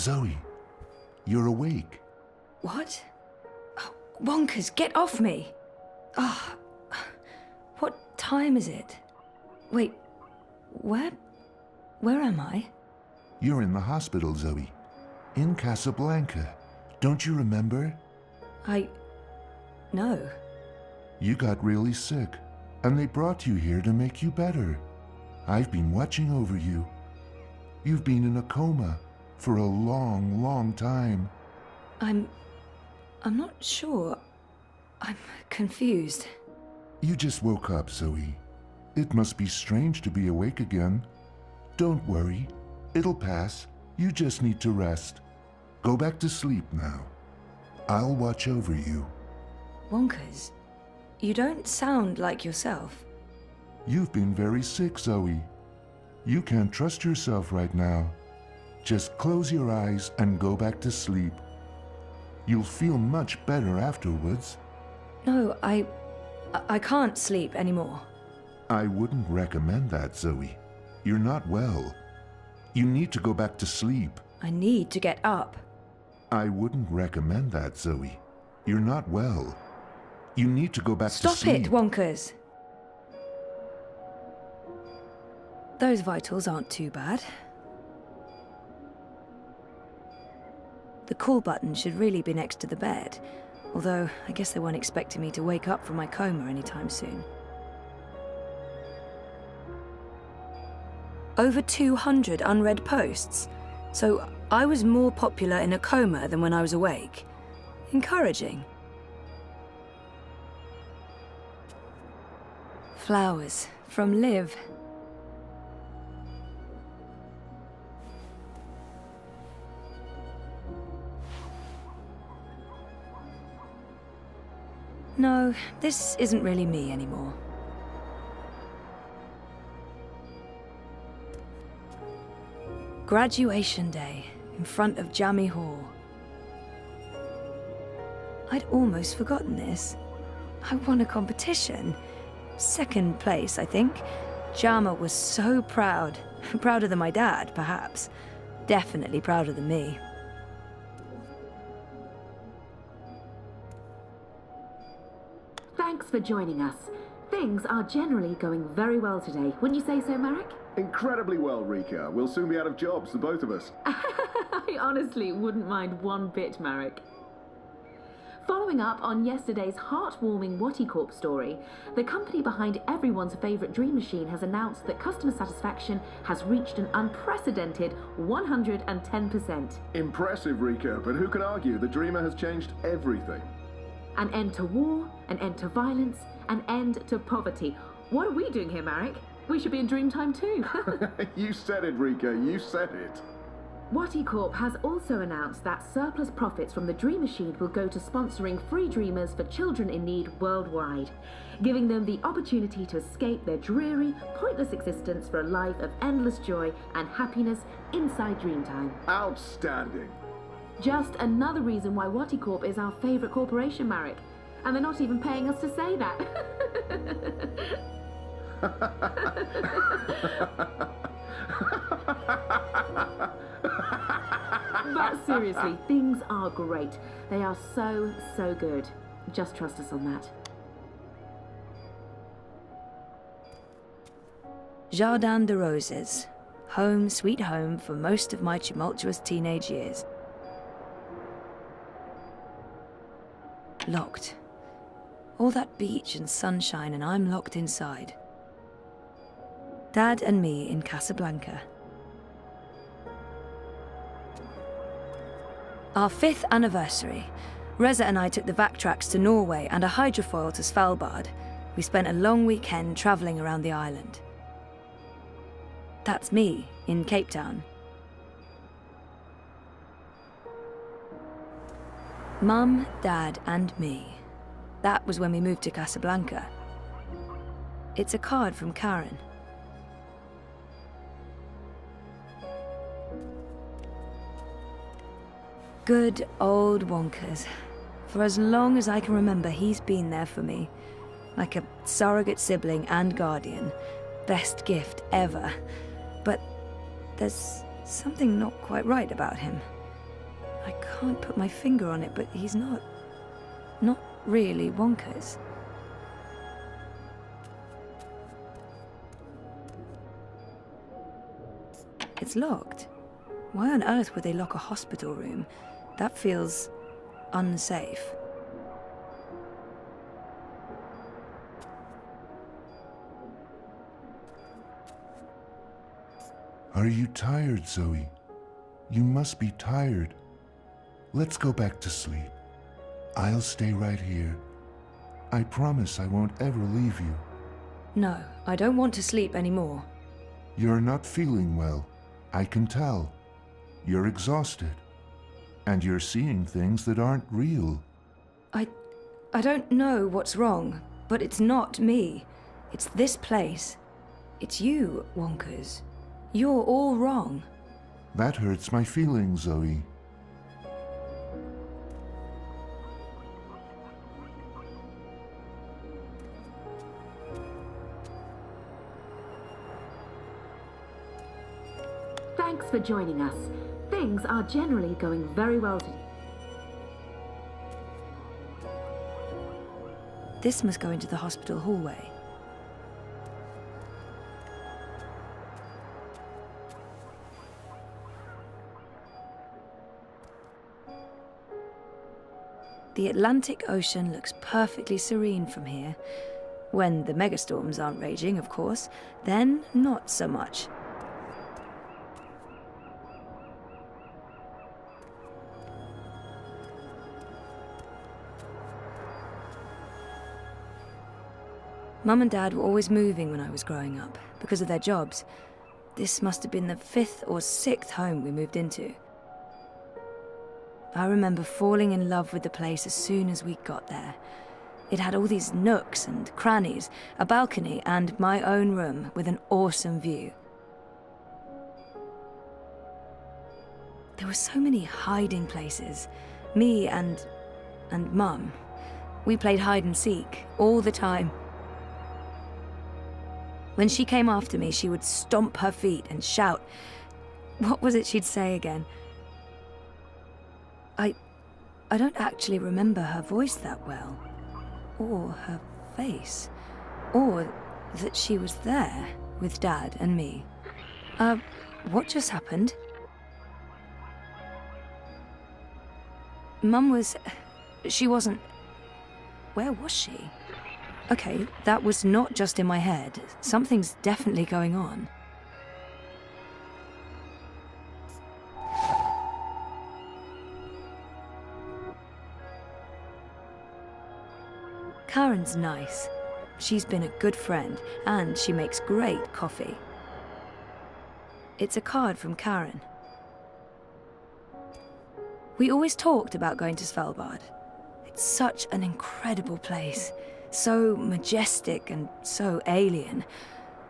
Zoe, you're awake. What? Oh, Wonkers, get off me! Oh, what time is it? Wait, where am I? You're in the hospital, Zoe. In Casablanca. Don't you remember? No. You got really sick, and they brought you here to make you better. I've been watching over you. You've been in a coma for a long, long time. I'm not sure. I'm confused. You just woke up, Zoe. It must be strange to be awake again. Don't worry. It'll pass. You just need to rest. Go back to sleep now. I'll watch over you. Wonkers, you don't sound like yourself. You've been very sick, Zoe. You can't trust yourself right now. Just close your eyes and go back to sleep. You'll feel much better afterwards. No, I can't sleep anymore. I wouldn't recommend that, Zoe. You're not well. You need to go back to sleep. I need to get up. I wouldn't recommend that, Zoe. You're not well. You need to go back to sleep. Stop it, Wonkers! Those vitals aren't too bad. The call button should really be next to the bed, although I guess they weren't expecting me to wake up from my coma anytime soon. Over 200 unread posts, so I was more popular in a coma than when I was awake. Encouraging. Flowers from Liv. No, this isn't really me anymore. Graduation day in front of Jammy Hall. I'd almost forgotten this. I won a competition. Second place, I think. Jama was so proud. Prouder than my dad, perhaps. Definitely prouder than me. Thanks for joining us. Things are generally going very well today. Wouldn't you say so, Marek? Incredibly well, Rika. We'll soon be out of jobs, the both of us. I honestly wouldn't mind one bit, Marek. Following up on yesterday's heartwarming Wattycorp story, the company behind everyone's favourite dream machine has announced that customer satisfaction has reached an unprecedented 110%. Impressive, Rika, but who can argue the Dreamer has changed everything? An end to war, an end to violence, an end to poverty. What are we doing here, Marek? We should be in Dreamtime too. You said it, Rika, you said it. Wattycorp has also announced that surplus profits from the Dream Machine will go to sponsoring free dreamers for children in need worldwide, giving them the opportunity to escape their dreary, pointless existence for a life of endless joy and happiness inside Dreamtime. Outstanding. Just another reason why Wattycorp is our favourite corporation, Marek. And they're not even paying us to say that. But seriously, things are great. They are so, so good. Just trust us on that. Jardin de Roses. Home, sweet home for most of my tumultuous teenage years. Locked. All that beach and sunshine and I'm locked inside. Dad and me in Casablanca. Our 5th anniversary. Reza and I took the Vactrax to Norway and a hydrofoil to Svalbard. We spent a long weekend travelling around the island. That's me in Cape Town. Mum, Dad and me. That was when we moved to Casablanca. It's a card from Karen. Good old Wonkers. For as long as I can remember, he's been there for me. Like a surrogate sibling and guardian. Best gift ever. But there's something not quite right about him. I can't put my finger on it, but he's not really Wonka's. It's locked. Why on earth would they lock a hospital room? That feels unsafe. Are you tired, Zoe? You must be tired. Let's go back to sleep. I'll stay right here. I promise I won't ever leave you. No, I don't want to sleep anymore. You're not feeling well. I can tell. You're exhausted. And you're seeing things that aren't real. I don't know what's wrong, but it's not me. It's this place. It's you, Wonkers. You're all wrong. That hurts my feelings, Zoe. Thanks for joining us. Things are generally going very well today. This must go into the hospital hallway. The Atlantic Ocean looks perfectly serene from here. When the megastorms aren't raging, of course, then not so much. Mum and Dad were always moving when I was growing up, because of their jobs. This must have been the 5th or 6th home we moved into. I remember falling in love with the place as soon as we got there. It had all these nooks and crannies, a balcony, and my own room with an awesome view. There were so many hiding places. Me and Mum. We played hide and seek all the time. When she came after me, she would stomp her feet and shout. What was it she'd say again? I don't actually remember her voice that well, or her face, or that she was there with Dad and me. What just happened? Mum she wasn't... Where was she? Okay, that was not just in my head. Something's definitely going on. Karen's nice. She's been a good friend, and she makes great coffee. It's a card from Karen. We always talked about going to Svalbard. It's such an incredible place. So majestic and so alien.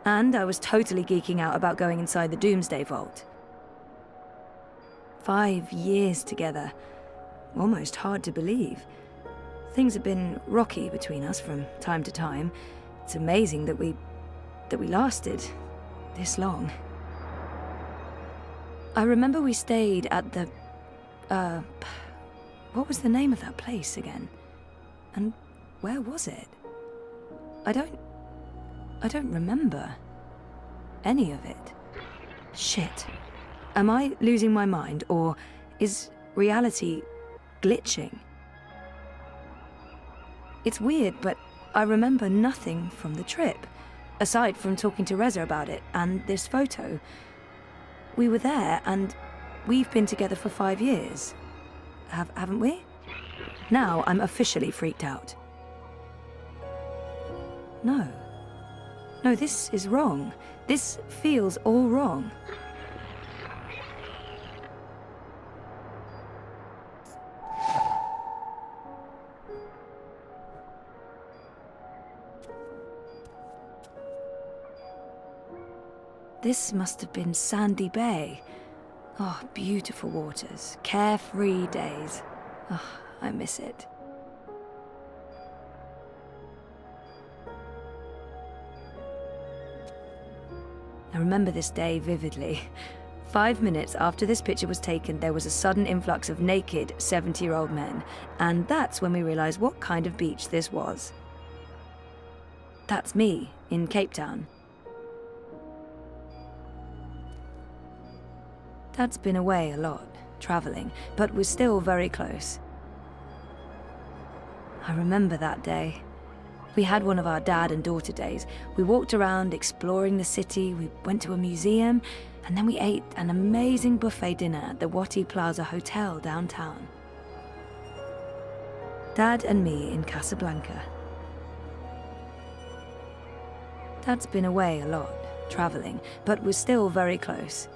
And I was totally geeking out about going inside the Doomsday Vault. 5 years together. Almost hard to believe. Things have been rocky between us from time to time. It's amazing that we lasted this long. I remember we stayed at the... what was the name of that place again? And where was it? I don't remember any of it. Shit. Am I losing my mind, or is reality glitching? It's weird, but I remember nothing from the trip, aside from talking to Reza about it and this photo. We were there, and we've been together for 5 years. Haven't we? Now I'm officially freaked out. No, this is wrong. This feels all wrong. This must have been Sandy Bay. Oh, beautiful waters, carefree days. Oh, I miss it. I remember this day vividly. 5 minutes after this picture was taken, there was a sudden influx of naked 70-year-old men, and that's when we realized what kind of beach this was. That's me in Cape Town. Dad's been away a lot, traveling, but we're still very close. I remember that day. We had one of our dad and daughter days. We walked around exploring the city, we went to a museum, and then we ate an amazing buffet dinner at the Wati Plaza Hotel downtown. Dad and me in Casablanca. Dad's been away a lot, traveling, but we're still very close.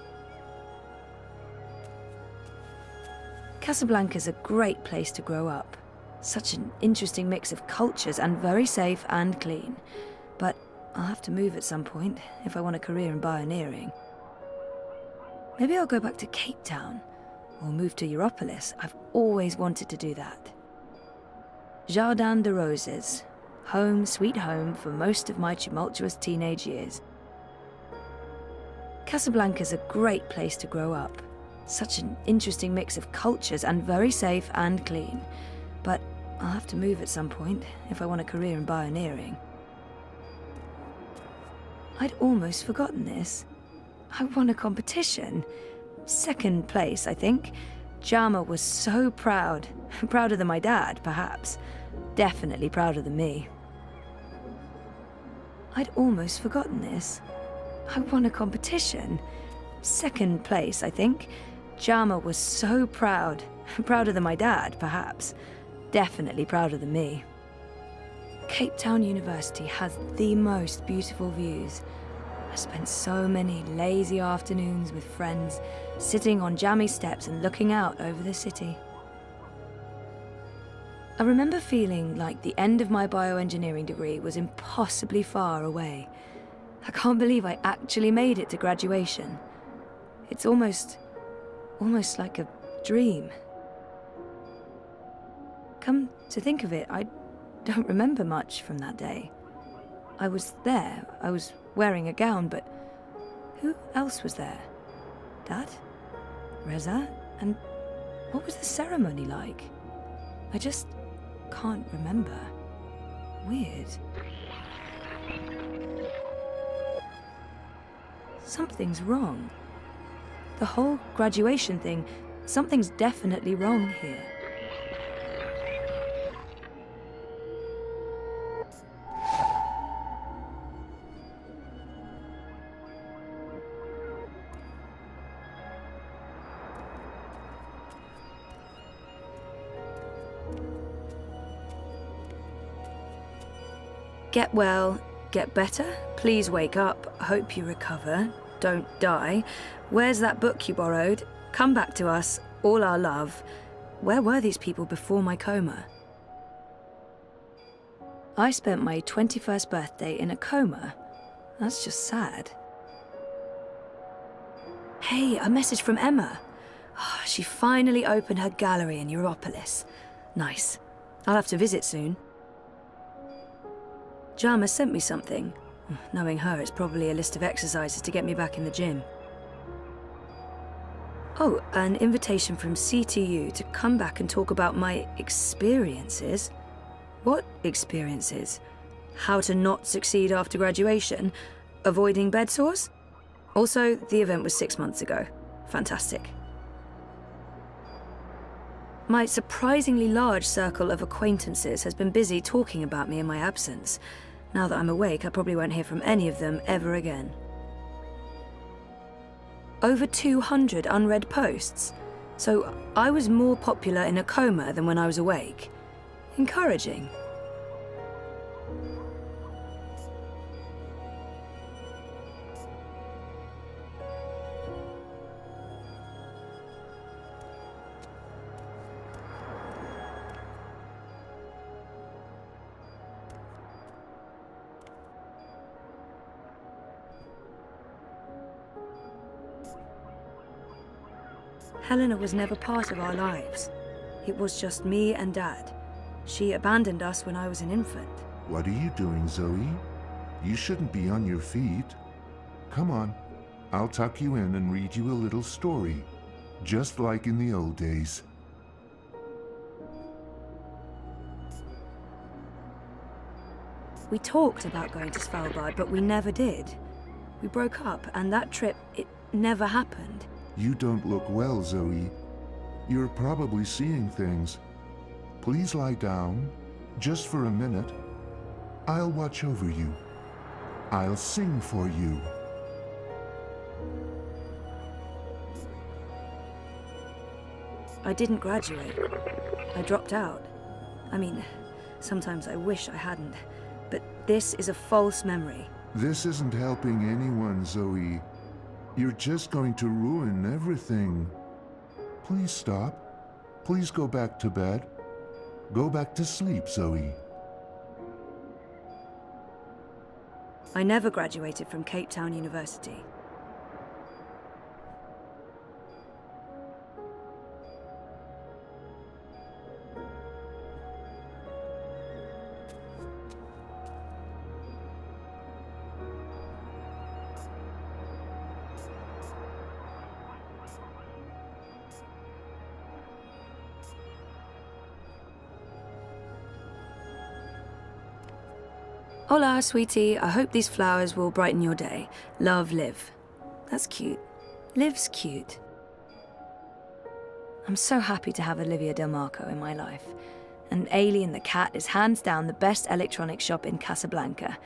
Casablanca's a great place to grow up. Such an interesting mix of cultures and very safe and clean. But I'll have to move at some point if I want a career in pioneering. Maybe I'll go back to Cape Town or move to Europolis. I've always wanted to do that. Jardin de Roses. Home, sweet home for most of my tumultuous teenage years. Casablanca's a great place to grow up. Such an interesting mix of cultures and very safe and clean. But I'll have to move at some point if I want a career in pioneering. I'd almost forgotten this. I won a competition. 2nd place, I think. Jama was so proud. Prouder than my dad, perhaps. Definitely prouder than me. I'd almost forgotten this. I won a competition. 2nd place, I think. Jama was so proud. Prouder than my dad, perhaps. Definitely prouder than me. Cape Town University has the most beautiful views. I spent so many lazy afternoons with friends, sitting on jammy steps and looking out over the city. I remember feeling like the end of my bioengineering degree was impossibly far away. I can't believe I actually made it to graduation. It's almost like a dream. Come to think of it, I don't remember much from that day. I was there, I was wearing a gown, but who else was there? Dad? Reza? And what was the ceremony like? I just can't remember. Weird. Something's wrong. The whole graduation thing, something's definitely wrong here. Get well, get better, please wake up, hope you recover, don't die. Where's that book you borrowed? Come back to us, all our love. Where were these people before my coma? I spent my 21st birthday in a coma. That's just sad. Hey, a message from Emma. Oh, she finally opened her gallery in Europolis. Nice. I'll have to visit soon. Jama sent me something. Knowing her, it's probably a list of exercises to get me back in the gym. Oh, an invitation from CTU to come back and talk about my experiences. What experiences? How to not succeed after graduation? Avoiding bed sores? Also, the event was 6 months ago. Fantastic. My surprisingly large circle of acquaintances has been busy talking about me in my absence. Now that I'm awake, I probably won't hear from any of them ever again. Over 200 unread posts. So I was more popular in a coma than when I was awake. Encouraging. Helena was never part of our lives. It was just me and Dad. She abandoned us when I was an infant. What are you doing, Zoe? You shouldn't be on your feet. Come on, I'll tuck you in and read you a little story, just like in the old days. We talked about going to Svalbard, but we never did. We broke up, and that trip, it never happened. You don't look well, Zoe. You're probably seeing things. Please lie down, just for a minute. I'll watch over you. I'll sing for you. I didn't graduate. I dropped out. I mean, sometimes I wish I hadn't. But this is a false memory. This isn't helping anyone, Zoe. You're just going to ruin everything. Please stop. Please go back to bed. Go back to sleep, Zoe. I never graduated from Cape Town University. Hola, sweetie. I hope these flowers will brighten your day. Love, Liv. That's cute. Liv's cute. I'm so happy to have Olivia Del Marco in my life. And Ailey and the cat is hands down the best electronics shop in Casablanca.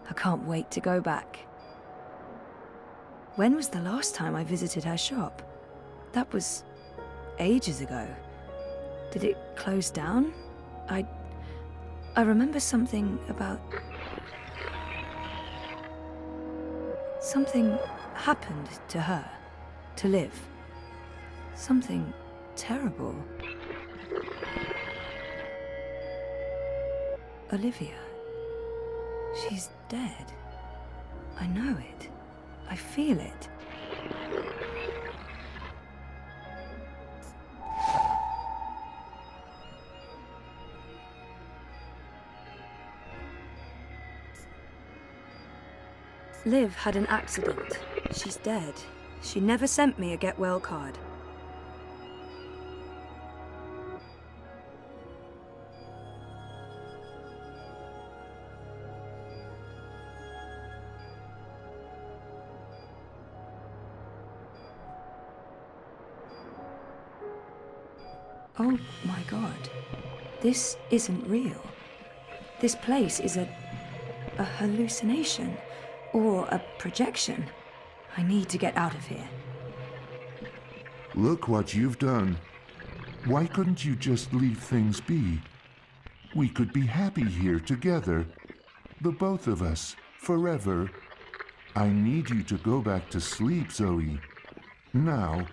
I can't wait to go back. When was the last time I visited her shop? That was ages ago. Did it close down? I remember something about... Something happened to her, to Liv. Something terrible. Olivia. She's dead. I know it. I feel it. Liv had an accident. She's dead. She never sent me a get well card. Oh my God. This isn't real. This place is a hallucination. Or a projection. I need to get out of here. Look what you've done. Why couldn't you just leave things be? We could be happy here together. The both of us, forever. I need you to go back to sleep, Zoe. Now,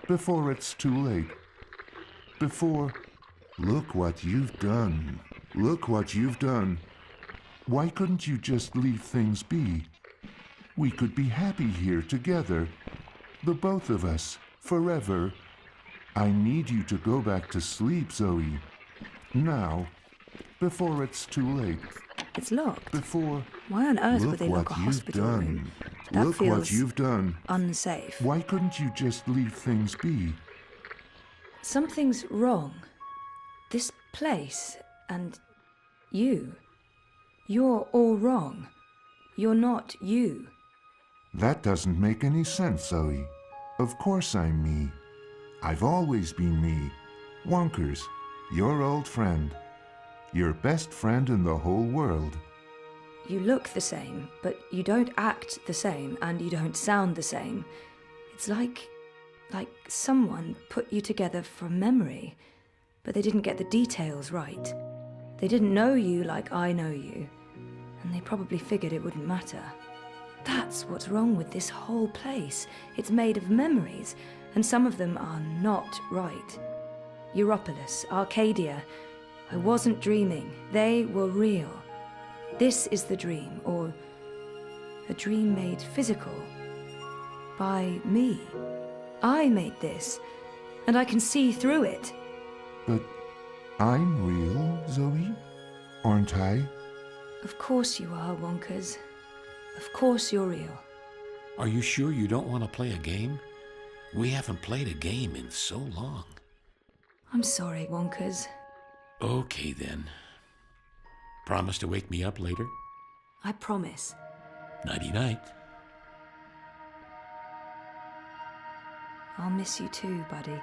before it's too late. Before... Look what you've done. Look what you've done. Why couldn't you just leave things be? We could be happy here together. The both of us, forever. I need you to go back to sleep, Zoe. Now, before it's too late. It's locked. Before... Why on earth would they lock a hospital room? That Look feels what you've done. unsafe. Why couldn't you just leave things be? Something's wrong. This place and you. You're all wrong. You're not you. That doesn't make any sense, Zoe. Of course I'm me. I've always been me. Wonkers, your old friend. Your best friend in the whole world. You look the same, but you don't act the same, and you don't sound the same. It's like someone put you together from memory, but they didn't get the details right. They didn't know you like I know you, and they probably figured it wouldn't matter. That's what's wrong with this whole place. It's made of memories, and some of them are not right. Europolis, Arcadia. I wasn't dreaming. They were real. This is the dream, or a dream made physical. By me. I made this, and I can see through it. But I'm real, Zoe? Aren't I? Of course you are, Wonkers. Of course you're real. Are you sure you don't want to play a game? We haven't played a game in so long. I'm sorry, Wonkers. Okay, then. Promise to wake me up later? I promise. Nighty-night. I'll miss you too, buddy.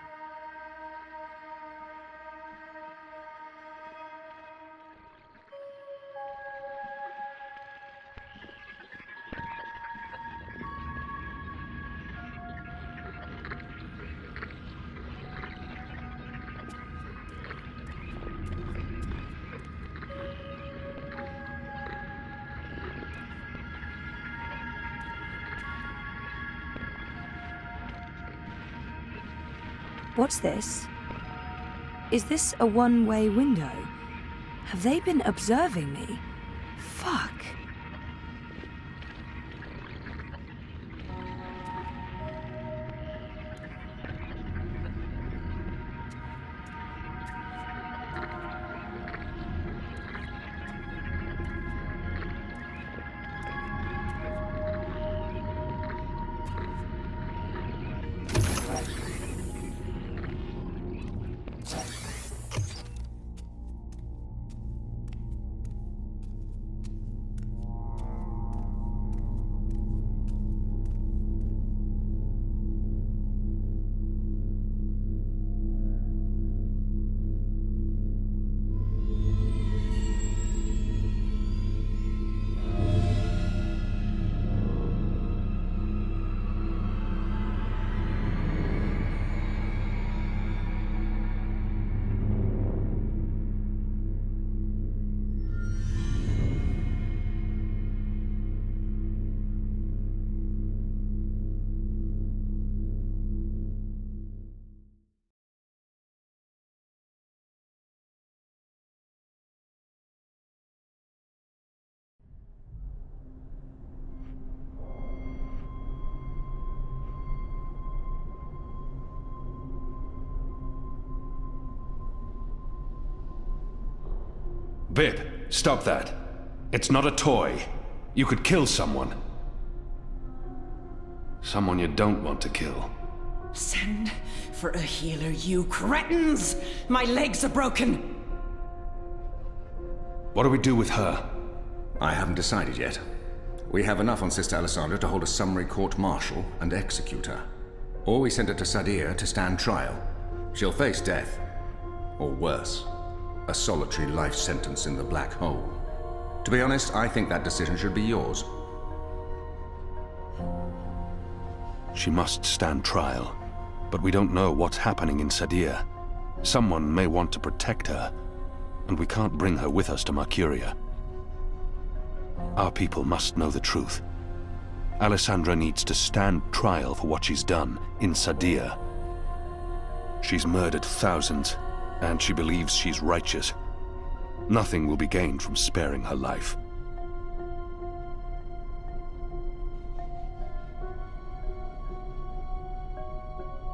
What's this? Is this a one-way window? Have they been observing me? Fuck. Bib, stop that. It's not a toy. You could kill someone. Someone you don't want to kill. Send for a healer, you cretins! My legs are broken! What do we do with her? I haven't decided yet. We have enough on Sister Alessandra to hold a summary court-martial and execute her. Or we send her to Sadir to stand trial. She'll face death. Or worse, a solitary life sentence in the black hole. To be honest, I think that decision should be yours. She must stand trial. But we don't know what's happening in Sadir. Someone may want to protect her, and we can't bring her with us to Mercuria. Our people must know the truth. Alessandra needs to stand trial for what she's done in Sadir. She's murdered thousands, and she believes she's righteous. Nothing will be gained from sparing her life.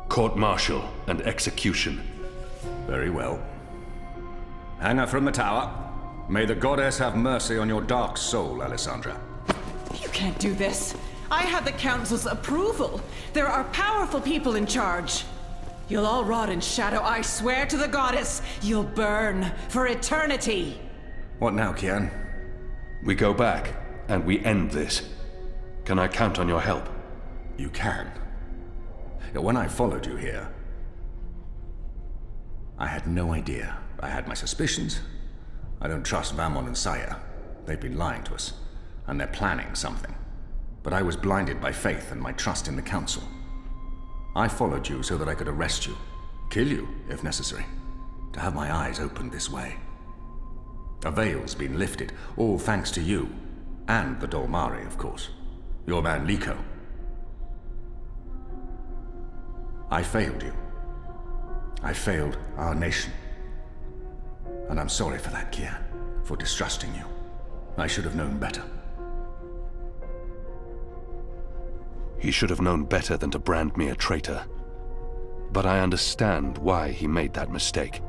Court-martial and execution. Very well. Hang her from the tower. May the goddess have mercy on your dark soul, Alessandra. You can't do this. I have the Council's approval. There are powerful people in charge. You'll all rot in shadow, I swear to the goddess. You'll burn for eternity. What now, Kian? We go back, and we end this. Can I count on your help? You can. When I followed you here, I had no idea. I had my suspicions. I don't trust Vamon and Saya. They've been lying to us, and they're planning something. But I was blinded by faith and my trust in the Council. I followed you so that I could arrest you, kill you, if necessary, to have my eyes opened this way. A veil's been lifted, all thanks to you, and the Dolmari, of course. Your man Liko. I failed you. I failed our nation. And I'm sorry for that, Kian, for distrusting you. I should have known better. He should have known better than to brand me a traitor. But I understand why he made that mistake.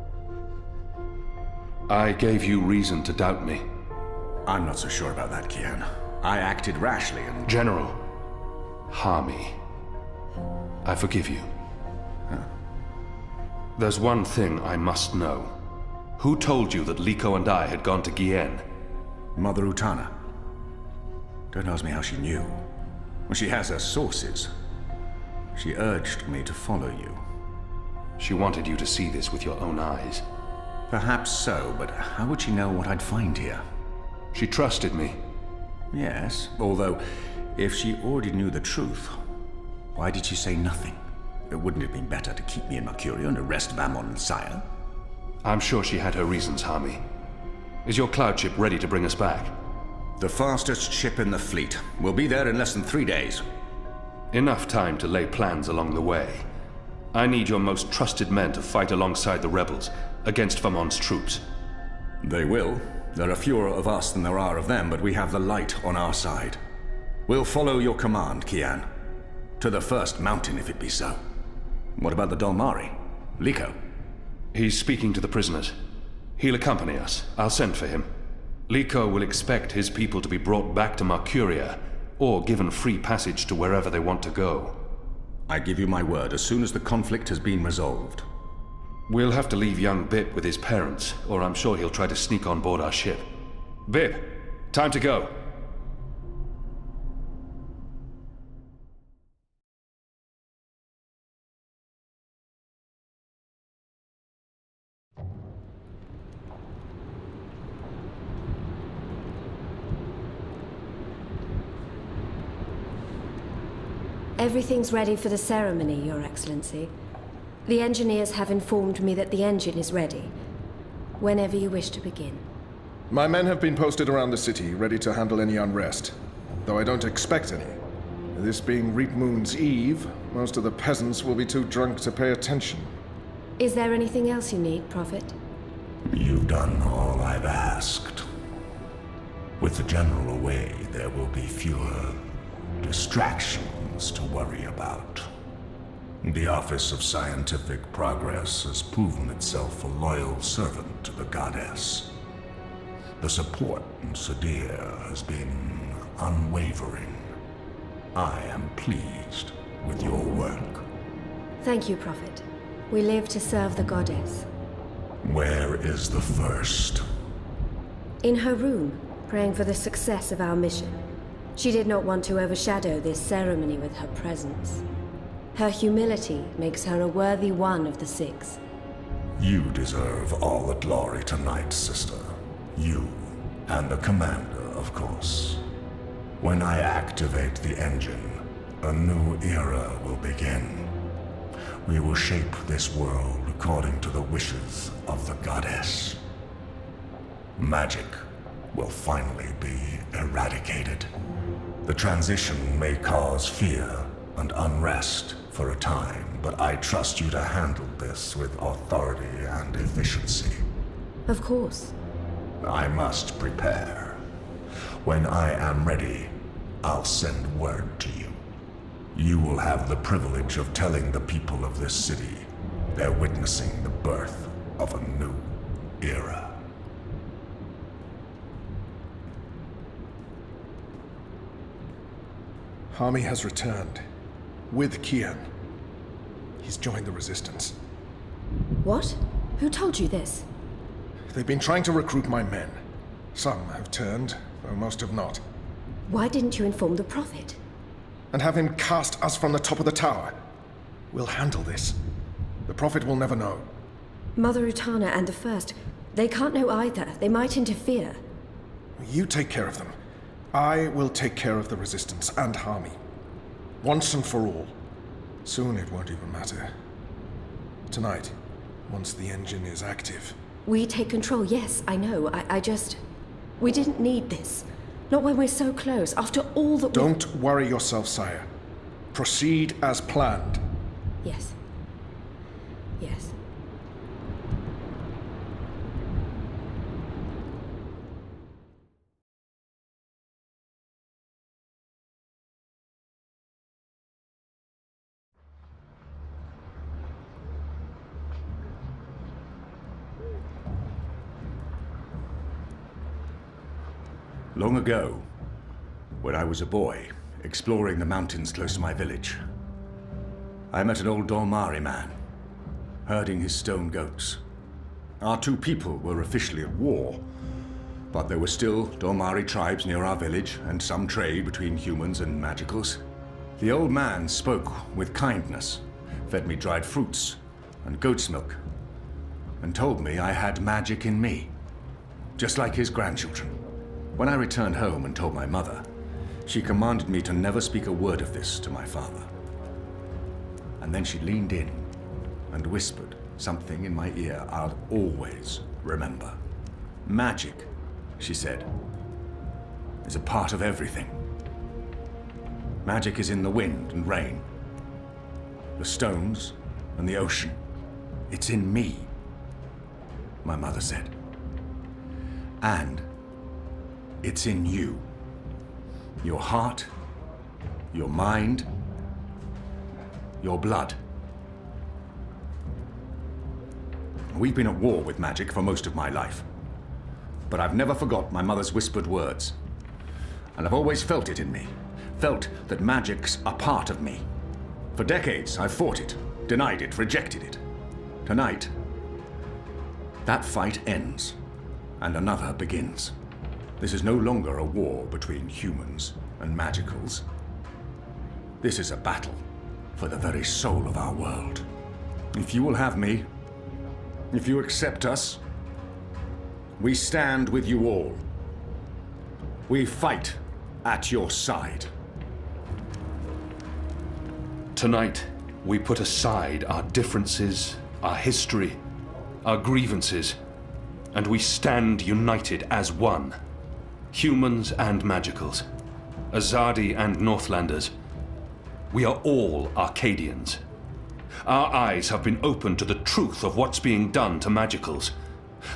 I gave you reason to doubt me. I'm not so sure about that, Kian. I acted rashly and... General, Harmy. I forgive you. There's one thing I must know. Who told you that Liko and I had gone to Gien? Mother Utana. Don't ask me how she knew. Well, she has her sources. She urged me to follow you. She wanted you to see this with your own eyes. Perhaps so, but how would she know what I'd find here? She trusted me. Yes, although if she already knew the truth, why did she say nothing? Wouldn't it be better to keep me in Mercuria and arrest Vammon and Saya? I'm sure she had her reasons, Harmy. Is your cloud ship ready to bring us back? The fastest ship in the fleet. We'll be there in less than 3 days. Enough time to lay plans along the way. I need your most trusted men to fight alongside the rebels against Vammon's troops. They will. There are fewer of us than there are of them, but we have the light on our side. We'll follow your command, Kian. To the first mountain, if it be so. What about the Dolmari? Liko? He's speaking to the prisoners. He'll accompany us. I'll send for him. Liko will expect his people to be brought back to Mercuria, or given free passage to wherever they want to go. I give you my word, as soon as the conflict has been resolved. We'll have to leave young Bip with his parents, or I'm sure he'll try to sneak on board our ship. Bip, time to go. Everything's ready for the ceremony, Your Excellency. The engineers have informed me that the engine is ready. Whenever you wish to begin. My men have been posted around the city, ready to handle any unrest. Though I don't expect any. This being Reap Moon's Eve, most of the peasants will be too drunk to pay attention. Is there anything else you need, Prophet? You've done all I've asked. With the General away, there will be fewer distractions to worry about. The Office of Scientific Progress has proven itself a loyal servant to the Goddess. The support in Sadir has been unwavering. I am pleased with your work. Thank you, Prophet. We live to serve the Goddess. Where is the first? In her room, praying for the success of our mission. She did not want to overshadow this ceremony with her presence. Her humility makes her a worthy one of the Six. You deserve all the glory tonight, sister. You, and the Commander, of course. When I activate the engine, a new era will begin. We will shape this world according to the wishes of the Goddess. Magic will finally be eradicated. The transition may cause fear and unrest for a time, but I trust you to handle this with authority and efficiency. Of course. I must prepare. When I am ready, I'll send word to you. You will have the privilege of telling the people of this city they're witnessing the birth of a new era. Harmy has returned. With Kian. He's joined the Resistance. What? Who told you this? They've been trying to recruit my men. Some have turned, though most have not. Why didn't you inform the Prophet? And have him cast us from the top of the tower. We'll handle this. The Prophet will never know. Mother Utana and the First, they can't know either. They might interfere. You take care of them. I will take care of the Resistance and Harmy. Once and for all. Soon it won't even matter. Tonight, once the engine is active. We take control, yes, I know. I just... We didn't need this. Not when we're so close, after all that Don't worry yourself, sire. Proceed as planned. Yes. Yes. Long ago, when I was a boy, exploring the mountains close to my village. I met an old Dormari man, herding his stone goats. Our two people were officially at war, but there were still Dormari tribes near our village and some trade between humans and magicals. The old man spoke with kindness, fed me dried fruits and goat's milk, and told me I had magic in me, just like his grandchildren. When I returned home and told my mother, she commanded me to never speak a word of this to my father. And then she leaned in and whispered something in my ear I'll always remember. Magic, she said, is a part of everything. Magic is in the wind and rain, the stones and the ocean. It's in me, my mother said. And it's in you. Your heart, your mind, your blood. We've been at war with magic for most of my life. But I've never forgot my mother's whispered words. And I've always felt it in me. Felt that magic's a part of me. For decades, I've fought it, denied it, rejected it. Tonight, that fight ends, and another begins. This is no longer a war between humans and magicals. This is a battle for the very soul of our world. If you will have me, if you accept us, we stand with you all. We fight at your side. Tonight, we put aside our differences, our history, our grievances, and we stand united as one. Humans and magicals, Azadi and Northlanders. We are all Arcadians. Our eyes have been opened to the truth of what's being done to magicals.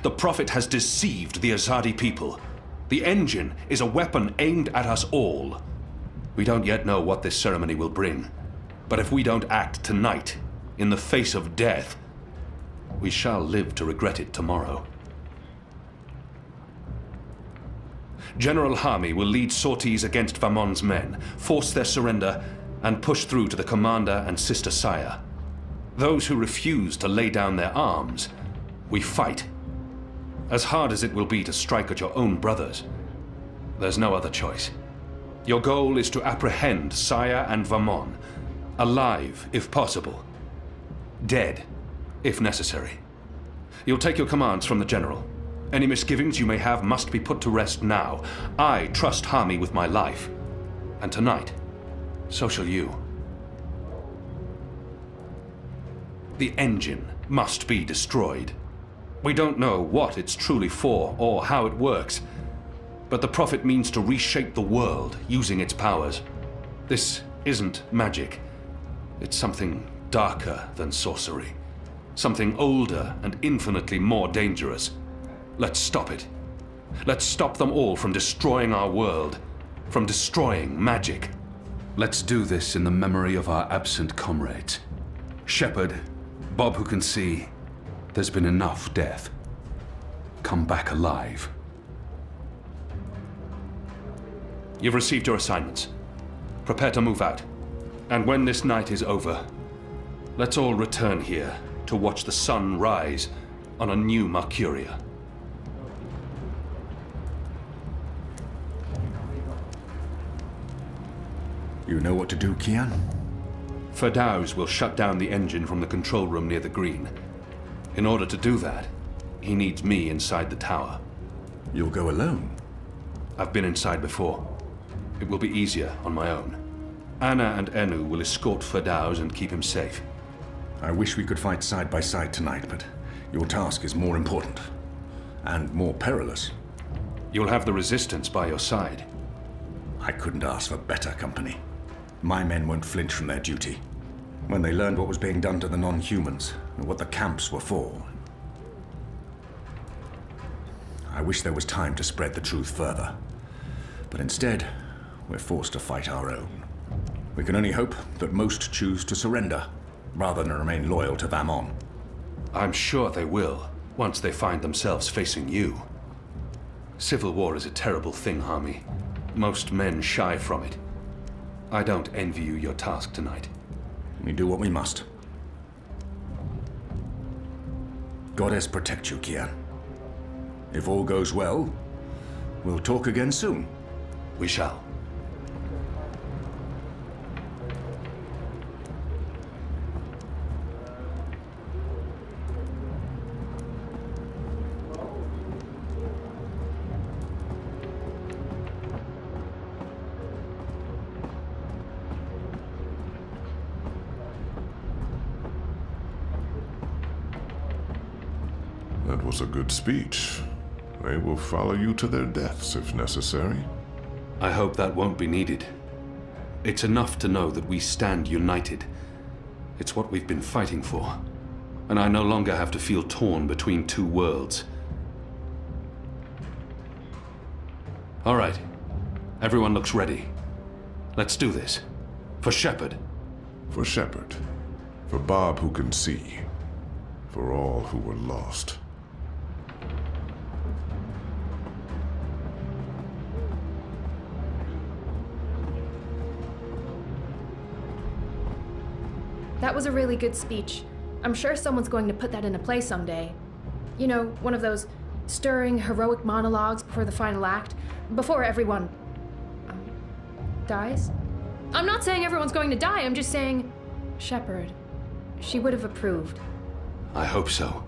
The Prophet has deceived the Azadi people. The engine is a weapon aimed at us all. We don't yet know what this ceremony will bring, but if we don't act tonight, in the face of death, we shall live to regret it tomorrow. General Hami will lead sorties against Vamon's men, force their surrender, and push through to the commander and Sister Saya. Those who refuse to lay down their arms, we fight. As hard as it will be to strike at your own brothers, there's no other choice. Your goal is to apprehend Saya and Vamon, alive if possible, dead if necessary. You'll take your commands from the General. Any misgivings you may have must be put to rest now. I trust Hami with my life. And tonight, so shall you. The engine must be destroyed. We don't know what it's truly for or how it works, but the Prophet means to reshape the world using its powers. This isn't magic. It's something darker than sorcery. Something older and infinitely more dangerous. Let's stop it. Let's stop them all from destroying our world, from destroying magic. Let's do this in the memory of our absent comrades. Shepard, Bob who can see, there's been enough death. Come back alive. You've received your assignments. Prepare to move out. And when this night is over, let's all return here to watch the sun rise on a new Mercuria. You know what to do, Kian? Ferdows will shut down the engine from the control room near the green. In order to do that, he needs me inside the tower. You'll go alone? I've been inside before. It will be easier on my own. Anna and Enu will escort Ferdows and keep him safe. I wish we could fight side by side tonight, but your task is more important. And more perilous. You'll have the Resistance by your side. I couldn't ask for better company. My men won't flinch from their duty. When they learned what was being done to the non-humans, and what the camps were for. I wish there was time to spread the truth further. But instead, we're forced to fight our own. We can only hope that most choose to surrender, rather than remain loyal to Vamon. I'm sure they will, once they find themselves facing you. Civil war is a terrible thing, Hami. Most men shy from it. I don't envy you your task tonight. We do what we must. Goddess protect you, Kian. If all goes well, we'll talk again soon. We shall. That was a good speech. They will follow you to their deaths if necessary. I hope that won't be needed. It's enough to know that we stand united. It's what we've been fighting for. And I no longer have to feel torn between two worlds. All right. Everyone looks ready. Let's do this. For Shepard. For Shepard. For Bob who can see. For all who were lost. That was a really good speech. I'm sure someone's going to put that into play someday. You know, one of those stirring, heroic monologues before the final act, before everyone dies. I'm not saying everyone's going to die, I'm just saying Shepard. She would have approved. I hope so.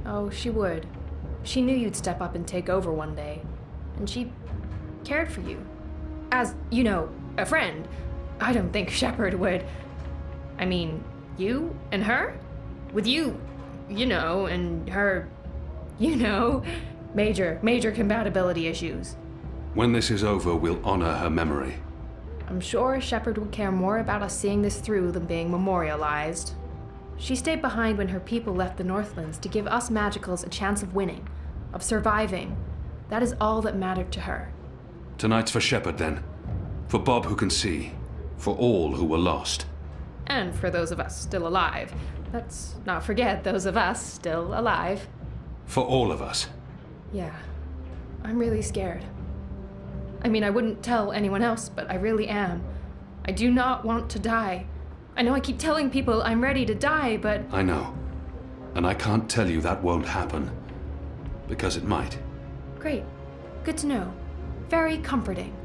Oh, she would. She knew you'd step up and take over one day. And she cared for you. As, you know, a friend. I don't think Shepard would. I mean, you and her? With you, you know, and her, you know, major compatibility issues. When this is over, we'll honor her memory. I'm sure Shepard would care more about us seeing this through than being memorialized. She stayed behind when her people left the Northlands to give us Magicals a chance of winning, of surviving. That is all that mattered to her. Tonight's for Shepard, then. For Bob who can see. For all who were lost. And for those of us still alive. Let's not forget those of us still alive. For all of us. Yeah. I'm really scared. I mean, I wouldn't tell anyone else, but I really am. I do not want to die. I know I keep telling people I'm ready to die, but... I know. And I can't tell you that won't happen. Because it might. Great. Good to know. Very comforting.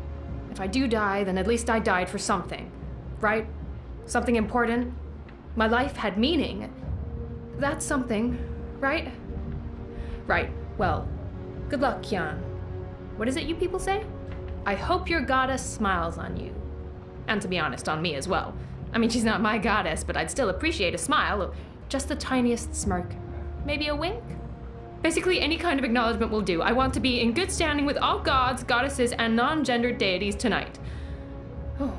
If I do die, then at least I died for something. Right? Something important. My life had meaning. That's something, right? Right. Well, good luck, Kian. What is it you people say? I hope your goddess smiles on you. And to be honest, on me as well. I mean, she's not my goddess, but I'd still appreciate a smile. Just the tiniest smirk. Maybe a wink? Basically, any kind of acknowledgement will do. I want to be in good standing with all gods, goddesses, and non-gendered deities tonight. Oh.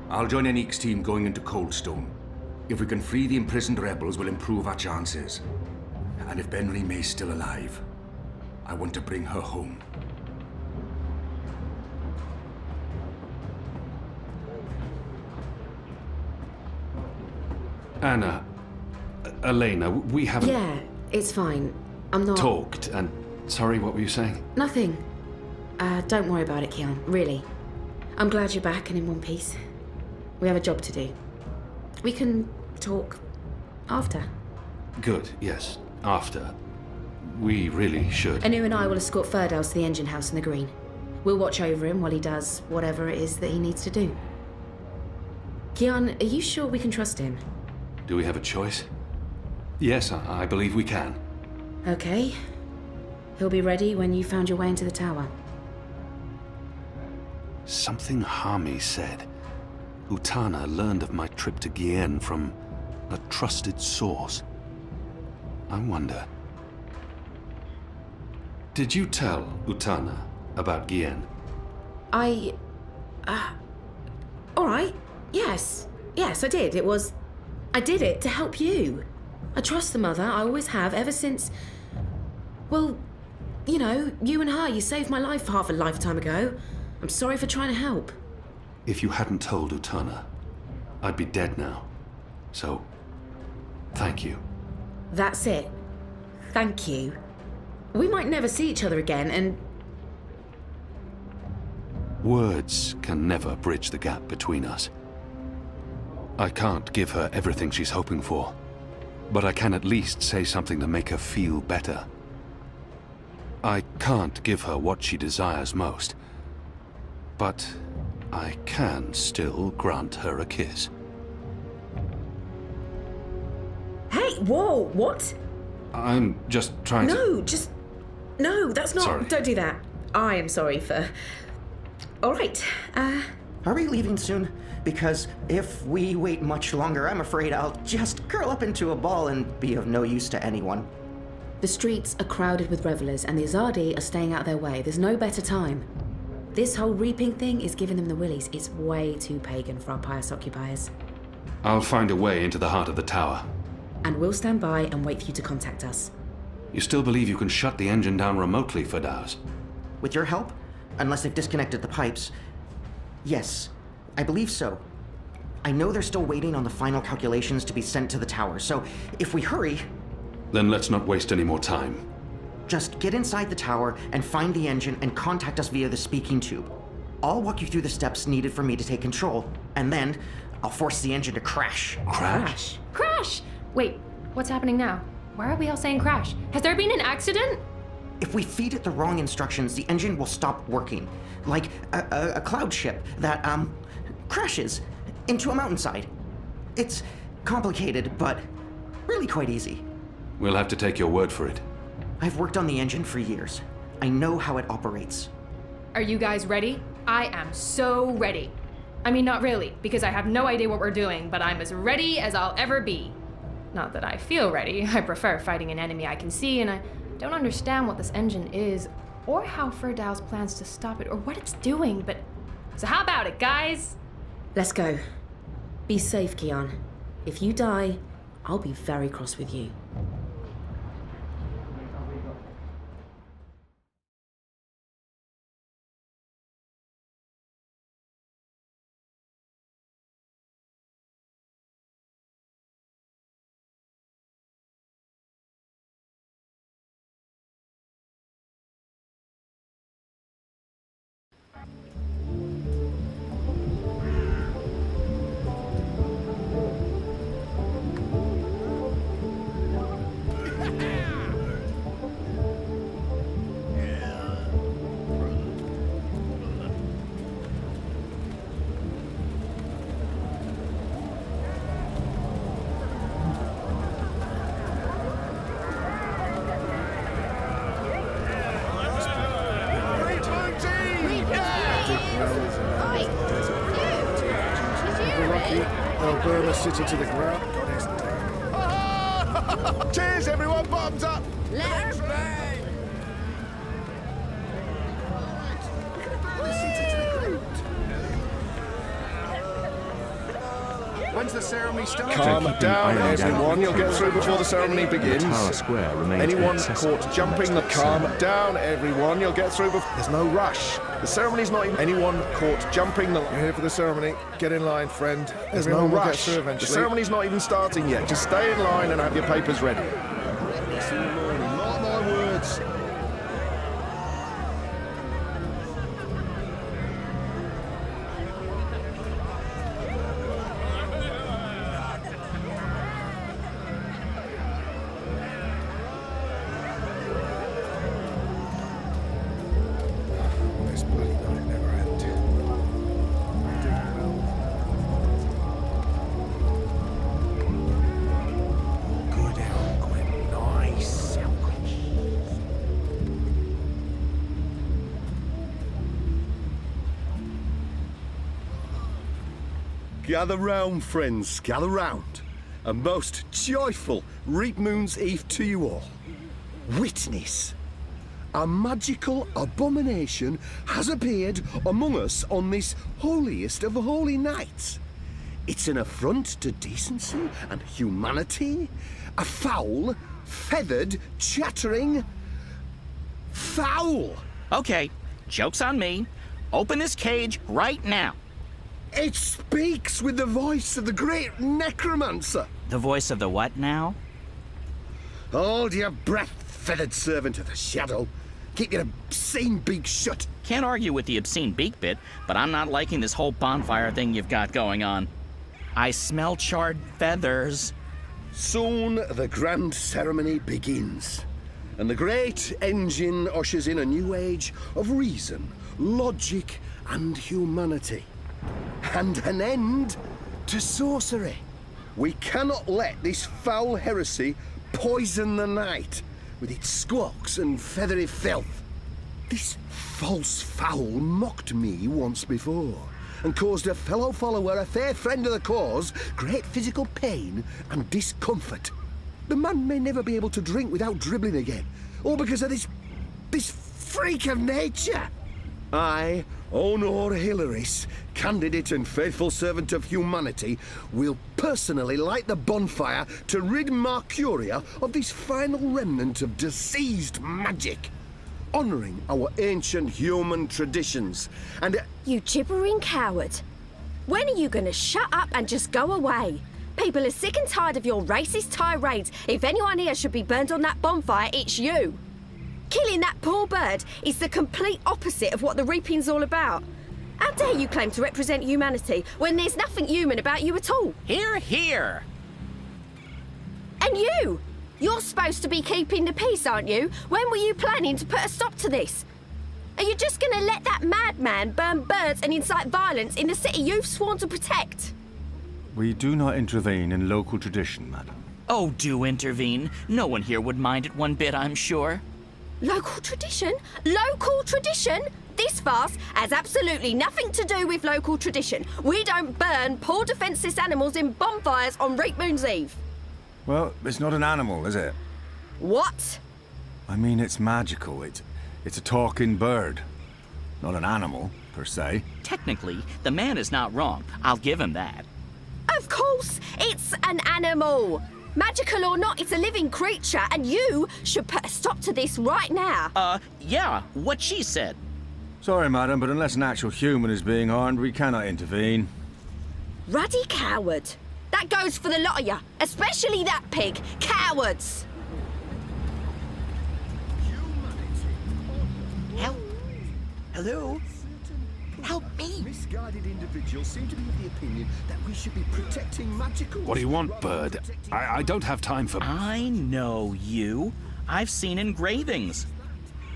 I'll join Enique's team going into Coldstone. If we can free the imprisoned rebels, we'll improve our chances. And if Benry May's still alive, I want to bring her home. Anna, Elena, we haven't... Yeah, it's fine. I'm not... talked, and... Sorry, what were you saying? Nothing. Don't worry about it, Kian, really. I'm glad you're back and in one piece. We have a job to do. We can talk after. Good, yes. After. We really should. Anu and I will escort Ferdows to the engine house in the green. We'll watch over him while he does whatever it is that he needs to do. Kian, are you sure we can trust him? Do we have a choice? Yes, I believe we can. Okay. He'll be ready when you found your way into the tower. Something Hami said. Utana learned of my trip to Gien from a trusted source. I wonder... Did you tell Utana about Gien? All right. Yes. Yes, I did. I did it to help you. I trust the mother. I always have, ever since... Well, you know, you and her, you saved my life half a lifetime ago. I'm sorry for trying to help. If you hadn't told Utana, I'd be dead now. So, thank you. That's it. Thank you. We might never see each other again, and... Words can never bridge the gap between us. I can't give her everything she's hoping for, but I can at least say something to make her feel better. I can't give her what she desires most, but I can still grant her a kiss. Hey, whoa, what? I'm just trying to... No, that's not... Sorry. Don't do that. I am sorry for... All right, Are we leaving soon? Because if we wait much longer, I'm afraid I'll just curl up into a ball and be of no use to anyone. The streets are crowded with revelers, and the Azadi are staying out of their way. There's no better time. This whole reaping thing is giving them the willies. It's way too pagan for our pious occupiers. I'll find a way into the heart of the tower. And we'll stand by and wait for you to contact us. You still believe you can shut the engine down remotely, Firdaus? With your help? Unless they've disconnected the pipes. Yes, I believe so. I know they're still waiting on the final calculations to be sent to the tower, so if we hurry... Then let's not waste any more time. Just get inside the tower and find the engine and contact us via the speaking tube. I'll walk you through the steps needed for me to take control, and then I'll force the engine to crash. Crash? Crash! Wait, what's happening now? Why are we all saying crash? Has there been an accident? If we feed it the wrong instructions, the engine will stop working. Like a cloud ship that, crashes into a mountainside. It's complicated, but really quite easy. We'll have to take your word for it. I've worked on the engine for years. I know how it operates. Are you guys ready? I am so ready. I mean, not really, because I have no idea what we're doing, but I'm as ready as I'll ever be. Not that I feel ready. I prefer fighting an enemy I can see, and I don't understand what this engine is, or how Firdaus plans to stop it, or what it's doing, but... So how about it, guys? Let's go. Be safe, Kian. If you die, I'll be very cross with you. They'll burn the city to the ground. Cheers, everyone! Bottoms up! Let's burn! When's the ceremony start? Calm down, everyone. You'll get through before the ceremony begins. Anyone caught jumping the... Calm down, everyone. You'll get through before... There's no rush. The ceremony's not even... Anyone caught jumping the... You're here for the ceremony. Get in line, friend. There's no rush. The ceremony's not even starting yet. Just stay in line and have your papers ready. Mark my words. Gather round, friends, gather round. A most joyful Reap Moon's Eve to you all. Witness. A magical abomination has appeared among us on this holiest of holy nights. It's an affront to decency and humanity. A foul, feathered, chattering... fowl! Okay, joke's on me. Open this cage right now. It speaks with the voice of the great necromancer. The voice of the what now? Hold your breath, feathered servant of the shadow. Keep your obscene beak shut. Can't argue with the obscene beak bit, but I'm not liking this whole bonfire thing you've got going on. I smell charred feathers. Soon the grand ceremony begins, and the great engine ushers in a new age of reason, logic, and humanity. And an end to sorcery. We cannot let this foul heresy poison the night with its squawks and feathery filth. This false fowl mocked me once before, and caused a fellow follower, a fair friend of the cause, great physical pain and discomfort. The man may never be able to drink without dribbling again, all because of this freak of nature. I, Honor Hilaris, candidate and faithful servant of humanity, will personally light the bonfire to rid Mercuria of this final remnant of diseased magic, honoring our ancient human traditions, and... You gibbering coward. When are you gonna shut up and just go away? People are sick and tired of your racist tirades. If anyone here should be burned on that bonfire, it's you. Killing that poor bird is the complete opposite of what the reaping's all about. How dare you claim to represent humanity when there's nothing human about you at all? Hear, hear! And you! You're supposed to be keeping the peace, aren't you? When were you planning to put a stop to this? Are you just gonna let that madman burn birds and incite violence in the city you've sworn to protect? We do not intervene in local tradition, madam. Oh, do intervene. No one here would mind it one bit, I'm sure. Local tradition? Local tradition? This farce has absolutely nothing to do with local tradition. We don't burn poor defenseless animals in bonfires on Reap Moon's Eve. Well, it's not an animal, is it? What? I mean, it's magical. It's a talking bird. Not an animal, per se. Technically, the man is not wrong. I'll give him that. Of course, it's an animal. Magical or not, it's a living creature, and you should put a stop to this right now. Yeah, what she said. Sorry, madam, but unless an actual human is being harmed, we cannot intervene. Ruddy coward. That goes for the lot of you, especially that pig. Cowards! Help! Hello? Help me! Misguided individuals seem to be of the opinion that we should be protecting magical... What do you want, bird? I don't have time for... I know you. I've seen engravings.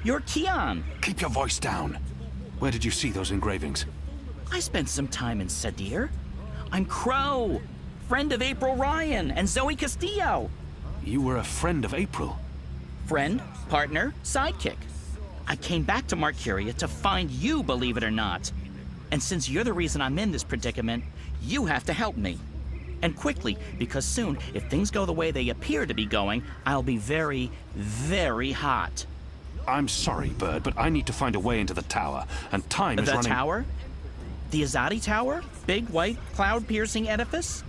You're Kian. Keep your voice down. Where did you see those engravings? I spent some time in Sadir. I'm Crow, friend of April Ryan and Zoe Castillo. You were a friend of April? Friend, partner, sidekick. I came back to Mercuria to find you, believe it or not. And since you're the reason I'm in this predicament, you have to help me. And quickly, because soon, if things go the way they appear to be going, I'll be very, very hot. I'm sorry, Bird, but I need to find a way into the tower, and time is running... The tower? The Azadi Tower? Big, white, cloud-piercing edifice?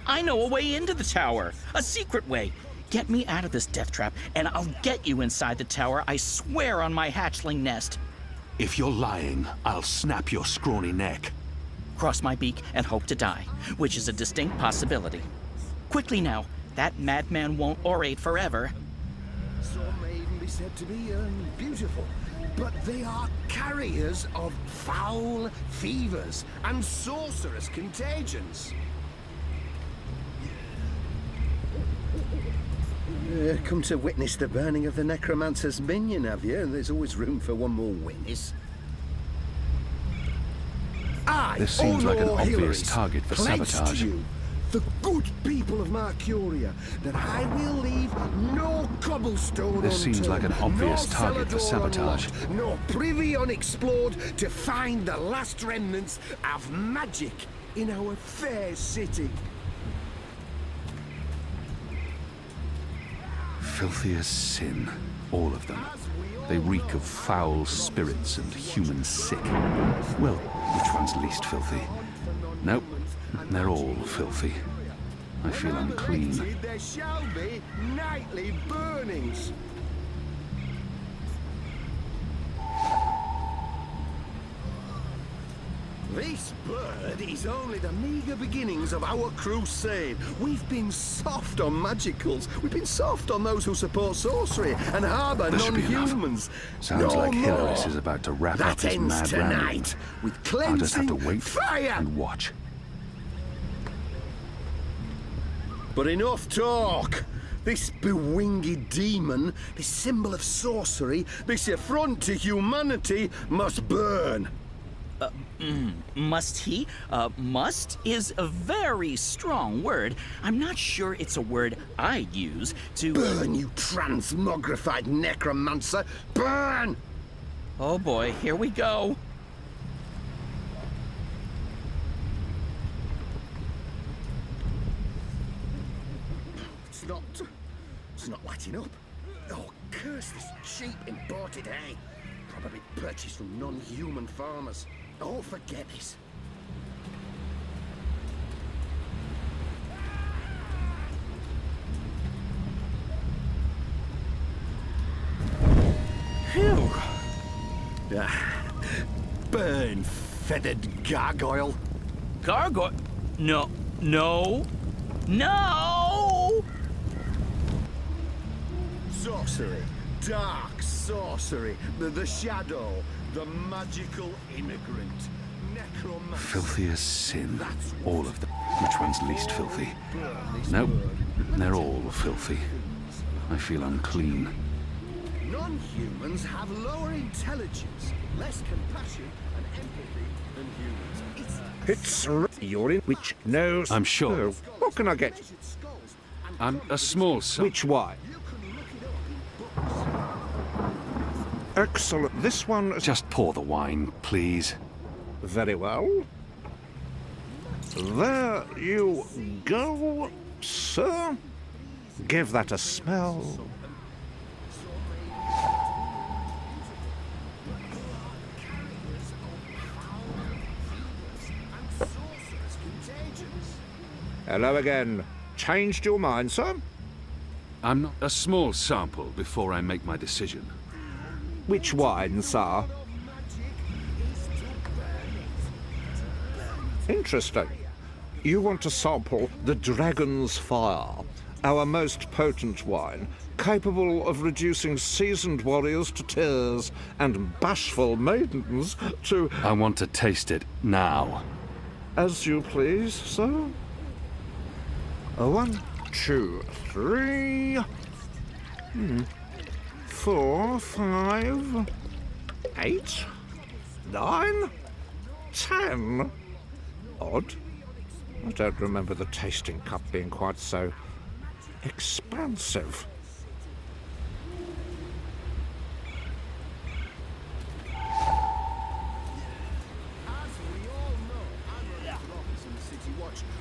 I know a way into the tower. A secret way. Get me out of this death trap, and I'll get you inside the tower, I swear on my hatchling nest. If you're lying, I'll snap your scrawny neck. Cross my beak and hope to die, which is a distinct possibility. Quickly now, that madman won't orate forever. Some may even be said to be beautiful, but they are carriers of foul fevers and sorcerous contagions. Come to witness the burning of the necromancer's minion, have you? There's always room for one more witness. This seems like an obvious target for sabotage. To you, the good people of Mercuria, that I will leave no cobblestone This seems like an obvious target for sabotage. No privy unexplored to find the last remnants of magic in our fair city. Filthy as sin, all of them. They reek of foul spirits and human sick. Well, which one's least filthy? Nope, they're all filthy. I feel unclean. There shall be nightly burnings. This bird is only the meager beginnings of our crusade. We've been soft on magicals. We've been soft on those who support sorcery and harbour There should be non-humans. Sounds No like more. Hilaris is about to wrap That up his ends mad tonight ramblings. with I'll just have to cleansing wait fire. and watch. But enough talk! This bewinged demon, this symbol of sorcery, this affront to humanity, must burn. Must he? Must is a very strong word. I'm not sure it's a word I'd use to... Burn, you transmogrified necromancer! Burn! Oh boy, here we go. It's not lighting up. Oh, curse this cheap imported hay. Probably purchased from non-human farmers. Oh, forget this. Phew. Burn, feathered gargoyle. Gargoyle? No. No. No! Sorcery. Dark sorcery. The shadow. The magical immigrant. Necromancer. Filthy as sin. All of them. Which one's least filthy? Nope. They're all filthy. I feel unclean. Non-humans have lower intelligence, less compassion and empathy than humans. It's you're in which knows. I'm sure. What can I get? I'm a small son. Which wine? Excellent. This one. Just pour the wine, please. Very well. There you go, sir. Give that a smell. Hello again. Changed your mind, sir? I'm not a small sample before I make my decision. Which wine, sir? Interesting. You want to sample the Dragon's Fire, our most potent wine, capable of reducing seasoned warriors to tears and bashful maidens to... I want to taste it now. As you please, sir. 1, 2, 3... 4, 5... 8... 9... 10... Odd. I don't remember the tasting cup being quite so expansive.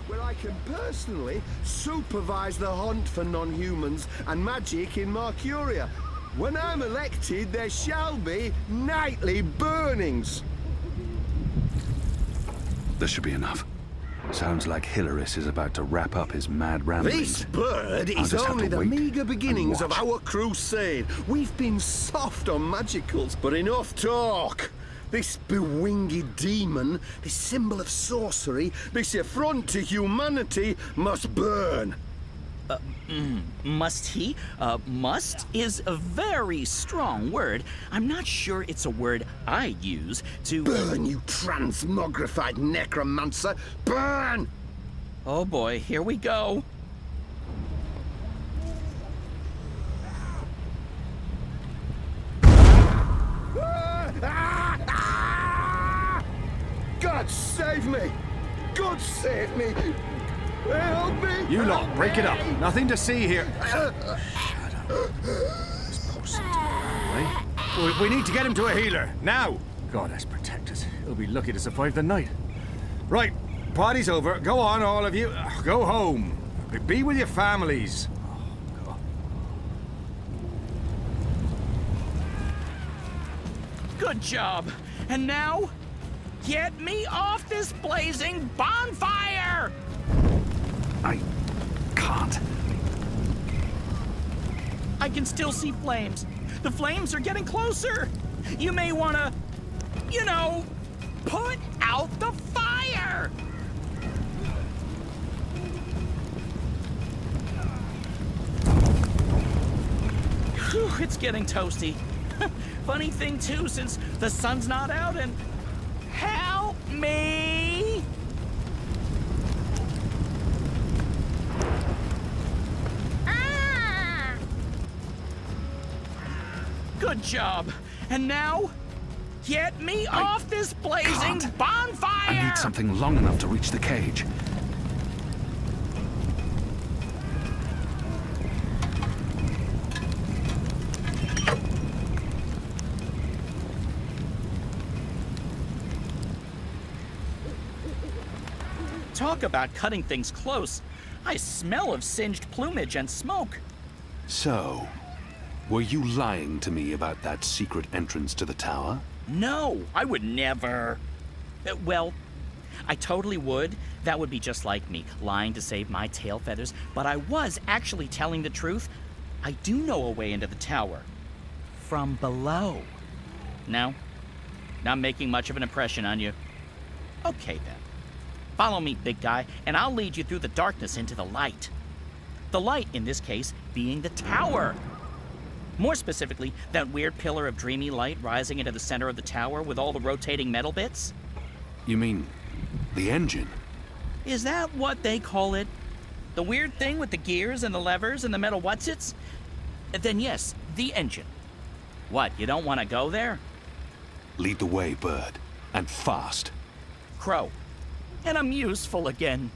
Where I can personally supervise the hunt for non-humans and magic in Mercuria. When I'm elected, there shall be nightly burnings. This should be enough. Sounds like Hilaris is about to wrap up his mad ramblings. This bird I'll is just have only to the wait meager beginnings and of watch. our crusade. We've been soft on magicals, but enough talk. This bewinged demon, this symbol of sorcery, this affront to humanity must burn. Must he? Must is a very strong word. I'm not sure it's a word I'd use to... Burn, you transmogrified necromancer! Burn! Oh boy, here we go. God save me! God save me! Help me! You lot, break it up. Nothing to see here. We need to get him to a healer, now! Goddess protect us. He'll be lucky to survive the night. Right, party's over. Go on, all of you. Go home. Be with your families. Good job. And now, get me off this blazing bonfire! I can't. I can still see flames. The flames are getting closer. You may want to, put out the it's getting toasty. Funny thing, too, since the sun's not out and... Help me! Ah! Good job. And now, get me off this blazing bonfire! I need something long enough to reach the cage. Talk about cutting things close. I smell of singed plumage and smoke. So, were you lying to me about that secret entrance to the tower? No, I would never. Well, I totally would. That would be just like me, lying to save my tail feathers. But I was actually telling the truth. I do know a way into the tower. From below. No? Not making much of an impression on you. Okay, then. Follow me, big guy, and I'll lead you through the darkness into the light. The light, in this case, being the tower. More specifically, that weird pillar of dreamy light rising into the center of the tower with all the rotating metal bits. You mean the engine? Is that what they call it? The weird thing with the gears and the levers and the metal whatsits? Then yes, the engine. What, you don't want to go there? Lead the way, Bird. And fast. Crow. And I'm useful again.